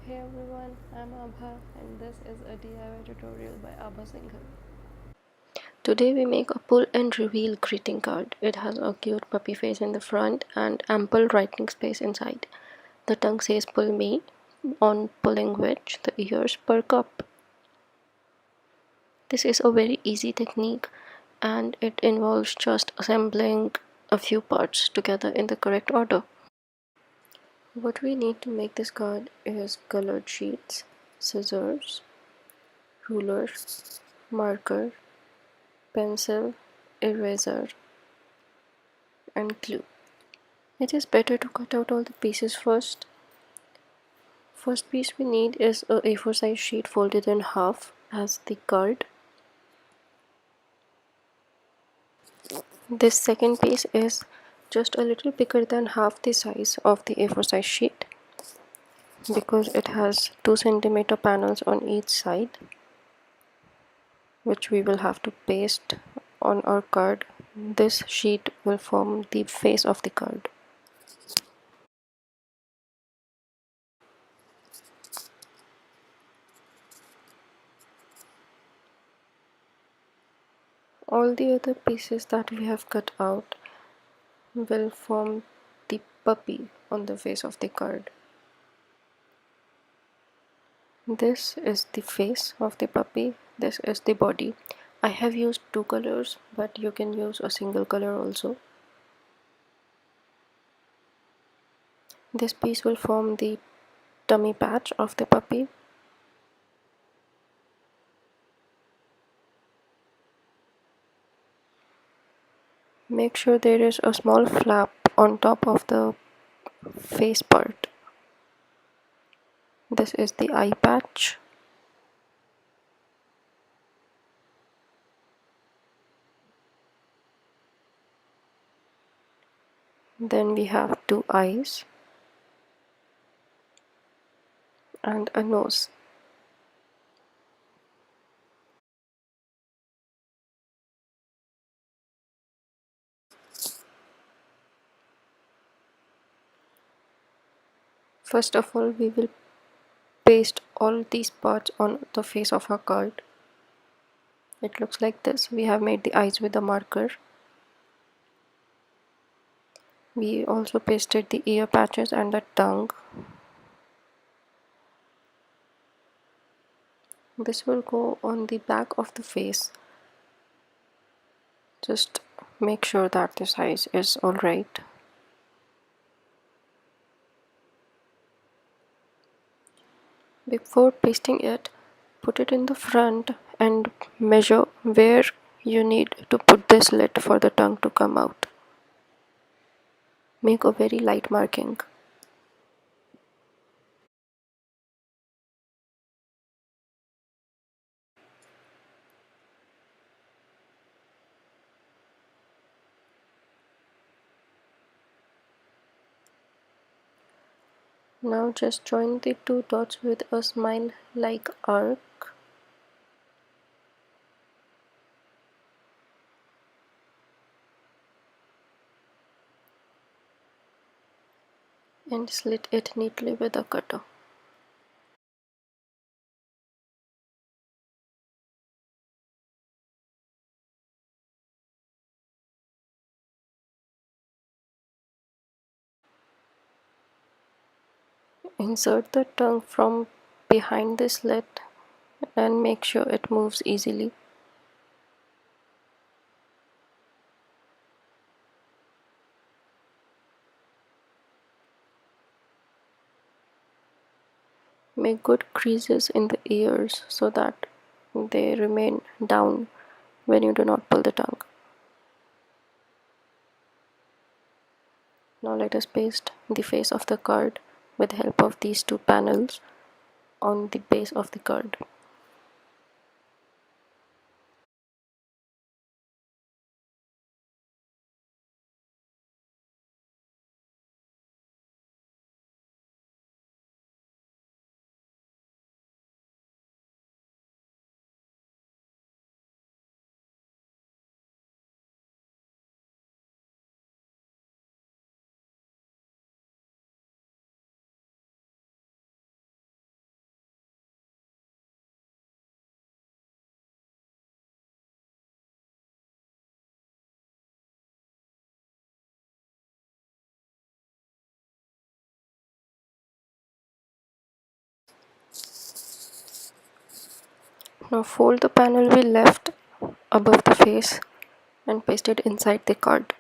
Hey everyone, I'm Abha and this is a DIY tutorial by Abha Singhal. Today we make a pull and reveal greeting card. It has a cute puppy face in the front and ample writing space inside. The tongue says pull me, on pulling which the ears perk up. This is a very easy technique and it involves just assembling a few parts together in the correct order. What we need to make this card is colored sheets, scissors, ruler, marker, pencil, eraser, and glue. It is better to cut out all the pieces first. First piece we need is a A4 size sheet folded in half as the card. This second piece is just a little bigger than half the size of the A4 size sheet because it has 2 centimeter panels on each side, which we will have to paste on our card. This sheet will form the face of the card. All the other pieces that we have cut out will form the puppy on the face of the card. This is the face of the puppy, this is the body. I have used two colors, but you can use a single color also. This piece will form the tummy patch of the puppy. Make sure there is a small flap on top of the face part. This is the eye patch. Then we have two eyes and a nose. First of all, we will paste all these parts on the face of our card. It looks like this. We have made the eyes with the marker. We also pasted the ear patches and the tongue. This will go on the back of the face. Just make sure that the size is alright. Before pasting it, put it in the front and measure where you need to put the slit for the tongue to come out. Make a very light marking. Now just join the two dots with a smile-like arc. And slit it neatly with a cutter. Insert the tongue from behind the slit and make sure it moves easily. Make good creases in the ears so that they remain down when you do not pull the tongue. Now let us paste the face of the card with the help of these two panels on the base of the card. Now fold the panel we left above the face and paste it inside the card.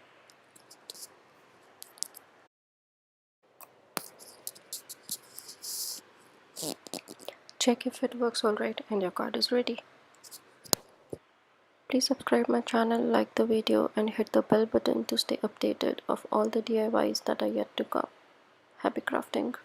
Check if it works alright and your card is ready. Please subscribe my channel, like the video and hit the bell button to stay updated of all the DIYs that are yet to come. Happy crafting!